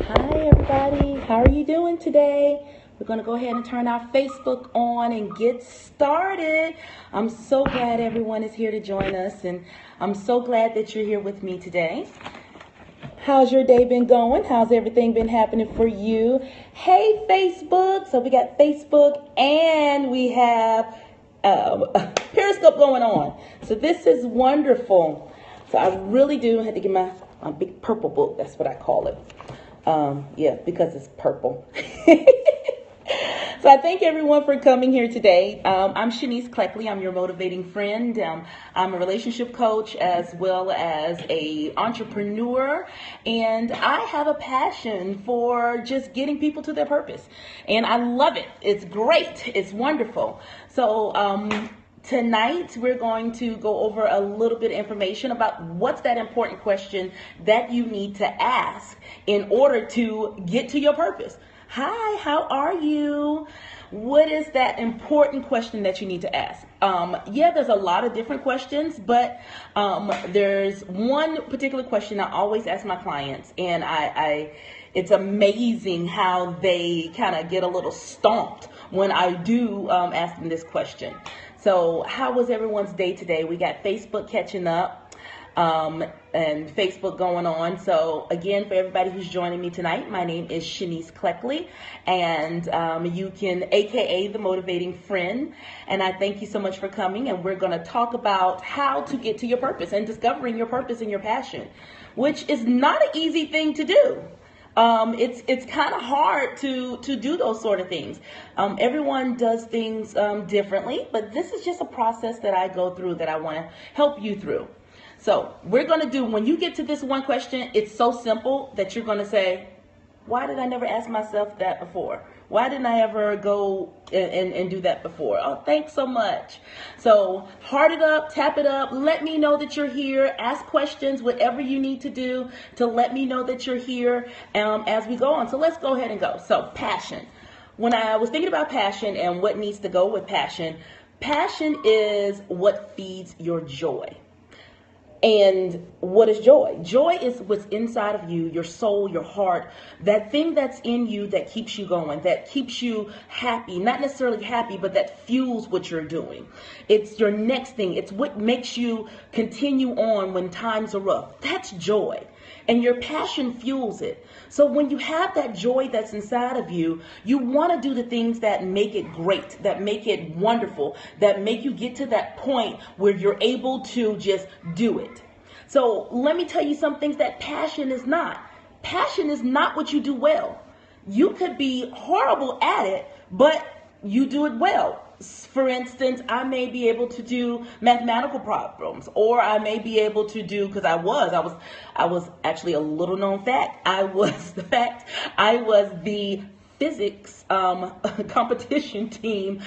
Hi everybody, how are you doing today? We're going to go ahead and turn our Facebook on and get started. I'm so glad everyone is here to join us, and I'm so glad that you're here with me today. How's your day been going? How's everything been happening for you? Hey Facebook, so we got Facebook and we have Periscope going on. So this is wonderful. So I really do have to get my big purple book, that's what I call it. Because it's purple. So I thank everyone for coming here today. I'm Shanice Cleckley. I'm your motivating friend. I'm a relationship coach as well as a entrepreneur, and I have a passion for just getting people to their purpose, and I love it. It's great. It's wonderful. So tonight, we're going to go over a little bit of information about what's that important question that you need to ask in order to get to your purpose. Hi, how are you? What is that important question that you need to ask? There's a lot of different questions, but there's one particular question I always ask my clients, and it's amazing how they kind of get a little stomped when I do ask them this question. So how was everyone's day today? We got Facebook catching up and Facebook going on. So again, for everybody who's joining me tonight, my name is Shanice Cleckley, and you can AKA the motivating friend. And I thank you so much for coming, and we're going to talk about how to get to your purpose and discovering your purpose and your passion, which is not an easy thing to do. It's kind of hard to do those sort of things. Everyone does things differently, but this is just a process that I go through that I want to help you through. So we're going to do, when you get to this one question, it's so simple that you're going to say, why did I never ask myself that before? Why didn't I ever go and do that before? Oh, thanks so much. So heart it up, tap it up. Let me know that you're here. Ask questions, whatever you need to do to let me know that you're here as we go on. So let's go ahead and go. So passion. When I was thinking about passion and what needs to go with passion, passion is what feeds your joy. And what is joy? Joy is what's inside of you, your soul, your heart, that thing that's in you that keeps you going, that keeps you happy, not necessarily happy, but that fuels what you're doing. It's your next thing. It's what makes you continue on when times are rough. That's joy. And your passion fuels it. So when you have that joy that's inside of you, you want to do the things that make it great, that make it wonderful, that make you get to that point where you're able to just do it. So let me tell you some things that passion is not. Passion is not what you do well. You could be horrible at it, but you do it well. For instance, I may be able to do mathematical problems, or I may be able to do, because I was actually a little known fact. I was the physics competition team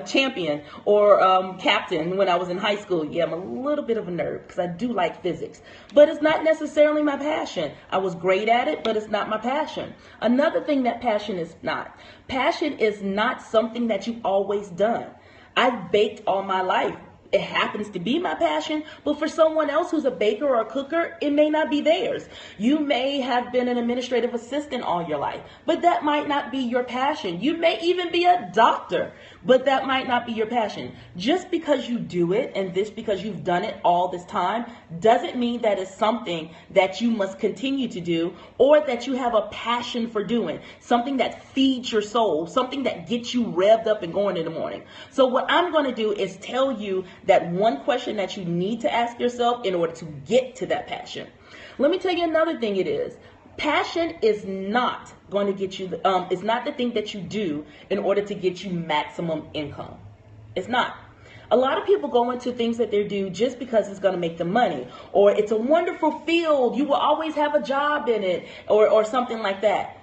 champion or captain when I was in high school. Yeah, I'm a little bit of a nerd because I do like physics, but it's not necessarily my passion. I was great at it, but it's not my passion. Another thing that passion is not. Passion is not something that you've always done. I've baked all my life. It happens to be my passion, but for someone else who's a baker or a cooker, it may not be theirs. You may have been an administrative assistant all your life, but that might not be your passion. You may even be a doctor, but that might not be your passion. Just because you do it and because you've done it all this time doesn't mean that it's something that you must continue to do or that you have a passion for doing, something that feeds your soul, something that gets you revved up and going in the morning. So what I'm going to do is tell you that one question that you need to ask yourself in order to get to that passion. Let me tell you another thing it is. Passion is not going to get you, it's not the thing that you do in order to get you maximum income. It's not. A lot of people go into things that they do just because it's going to make them money, or it's a wonderful field, you will always have a job in it, or something like that.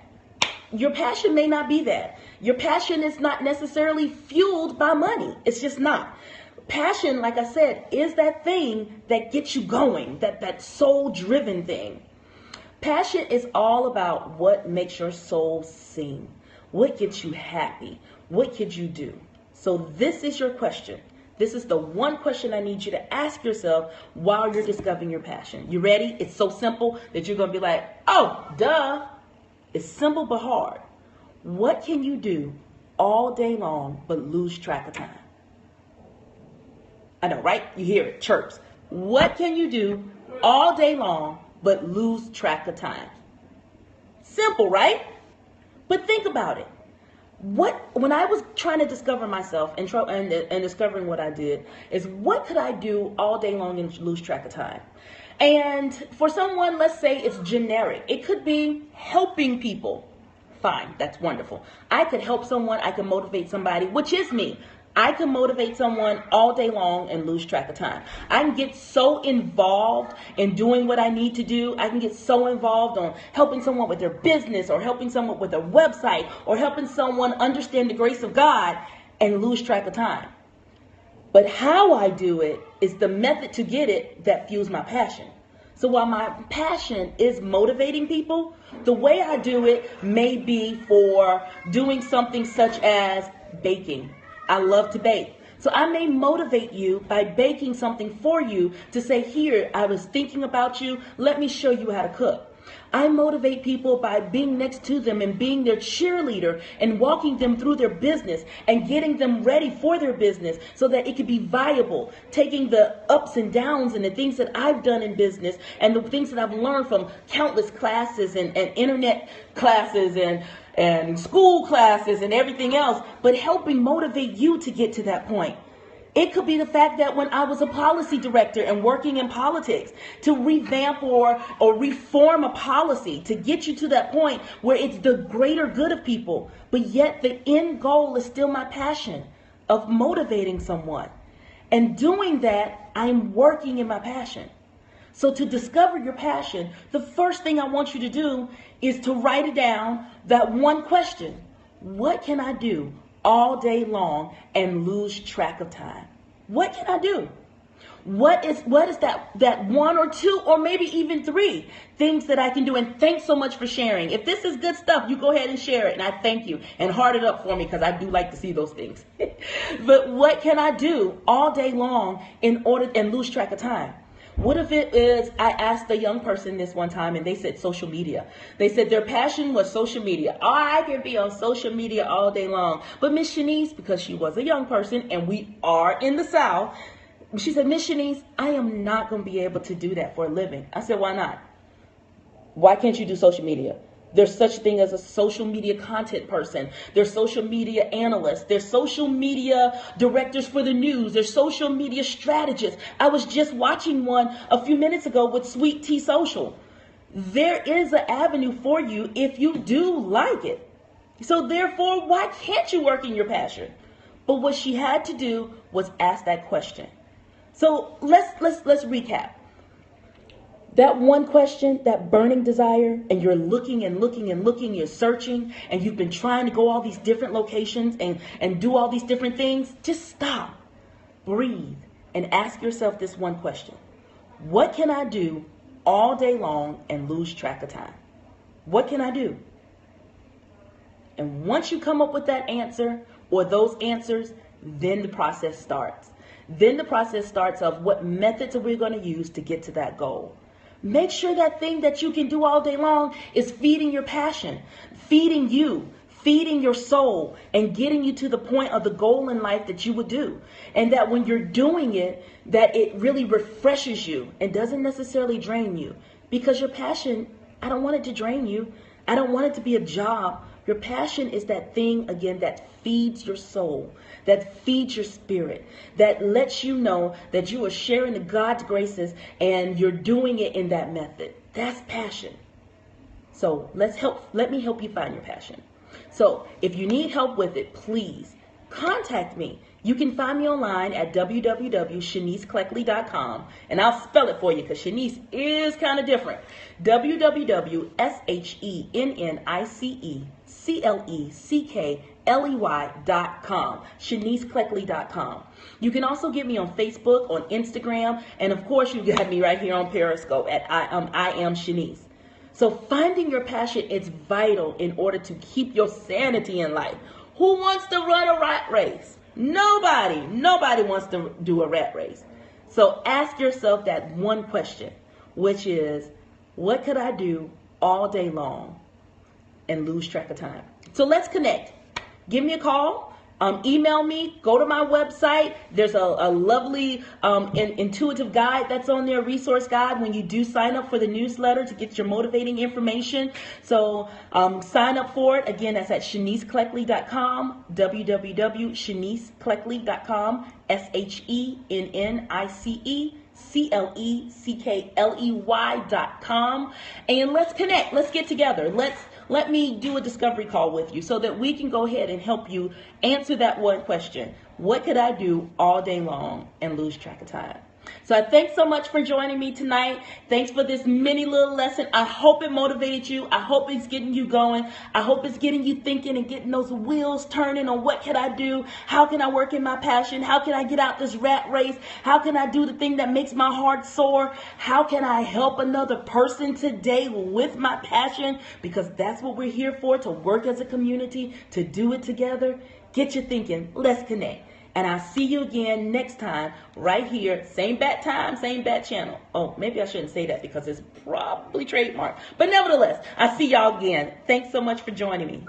Your passion may not be that. Your passion is not necessarily fueled by money. It's just not. Passion, like I said, is that thing that gets you going, that soul-driven thing. Passion is all about what makes your soul sing, what gets you happy, what could you do. So this is your question. This is the one question I need you to ask yourself while you're discovering your passion. You ready? It's so simple that you're going to be like, oh, duh. It's simple but hard. What can you do all day long but lose track of time? I know, right? You hear it, chirps. What can you do all day long but lose track of time? Simple, right? But think about it. When I was trying to discover myself and discovering what I did, is what could I do all day long and lose track of time? And for someone, let's say it's generic. It could be helping people. Fine, that's wonderful. I could help someone, I could motivate somebody, which is me. I can motivate someone all day long and lose track of time. I can get so involved in doing what I need to do. I can get so involved on helping someone with their business or helping someone with their website or helping someone understand the grace of God and lose track of time. But how I do it is the method to get it that fuels my passion. So while my passion is motivating people, the way I do it may be for doing something such as baking. I love to bake. So I may motivate you by baking something for you to say, here, I was thinking about you. Let me show you how to cook. I motivate people by being next to them and being their cheerleader and walking them through their business and getting them ready for their business so that it could be viable, taking the ups and downs and the things that I've done in business and the things that I've learned from countless classes and internet classes and school classes and everything else, but helping motivate you to get to that point. It could be the fact that when I was a policy director and working in politics, to revamp or reform a policy to get you to that point where it's the greater good of people, but yet the end goal is still my passion of motivating someone. And doing that, I'm working in my passion. So to discover your passion, the first thing I want you to do is to write it down, that one question. What can I do all day long and lose track of time? What can I do? What is that one or two or maybe even three things that I can do? And thanks so much for sharing. If this is good stuff, you go ahead and share it. And I thank you. And heart it up for me because I do like to see those things. But what can I do all day long in order and lose track of time? What if it is, I asked a young person this one time and they said social media. They said their passion was social media. Oh, I can be on social media all day long. But Miss Shanice, because she was a young person and we are in the South, she said, Miss Shanice, I am not going to be able to do that for a living. I said, why not? Why can't you do social media? There's such a thing as a social media content person. There's social media analysts. There's social media directors for the news. There's social media strategists. I was just watching one a few minutes ago with Sweet Tea Social. There is an avenue for you if you do like it. So therefore, why can't you work in your passion? But what she had to do was ask that question. So let's recap. That one question, that burning desire, and you're looking and looking and looking, you're searching, and you've been trying to go all these different locations and do all these different things, just stop, breathe, and ask yourself this one question. What can I do all day long and lose track of time? What can I do? And once you come up with that answer or those answers, then the process starts. Then the process starts of what methods are we going to use to get to that goal. Make sure that thing that you can do all day long is feeding your passion, feeding you, feeding your soul, and getting you to the point of the goal in life that you would do. And that when you're doing it, that it really refreshes you and doesn't necessarily drain you. Because your passion, I don't want it to drain you. I don't want it to be a job. Your passion is that thing, again, that feeds your soul, that feeds your spirit, that lets you know that you are sharing the God's graces and you're doing it in that method. That's passion. So let me help you find your passion. So if you need help with it, please contact me. You can find me online at www.shanicecleckley.com, and I'll spell it for you because Shanice is kind of different. www.SHENNICECLECKLEY.com, ShaniceCleckley.com. You can also get me on Facebook, on Instagram, and of course you got me right here on Periscope at I am Shanice. So finding your passion is vital in order to keep your sanity in life. Who wants to run a rat race? Nobody wants to do a rat race. So ask yourself that one question, which is, what could I do all day long and lose track of time. So let's connect. Give me a call. Email me, go to my website. There's a lovely intuitive guide that's on there, resource guide, when you do sign up for the newsletter to get your motivating information. So sign up for it. Again, that's at ShaniceCleckley.com, www.ShaniceCleckley.com, ShaniceCleckley.com. And let's connect. Let's get together. Let me do a discovery call with you so that we can go ahead and help you answer that one question. What could I do all day long and lose track of time? So I thanks so much for joining me tonight. Thanks for this mini little lesson. I hope it motivated you. I hope it's getting you going. I hope it's getting you thinking and getting those wheels turning on what can I do? How can I work in my passion? How can I get out this rat race? How can I do the thing that makes my heart soar? How can I help another person today with my passion? Because that's what we're here for, to work as a community, to do it together. Get you thinking. Let's connect. And I'll see you again next time right here. Same bat time, same bat channel. Oh, maybe I shouldn't say that because it's probably trademarked. But nevertheless, I'll see y'all again. Thanks so much for joining me.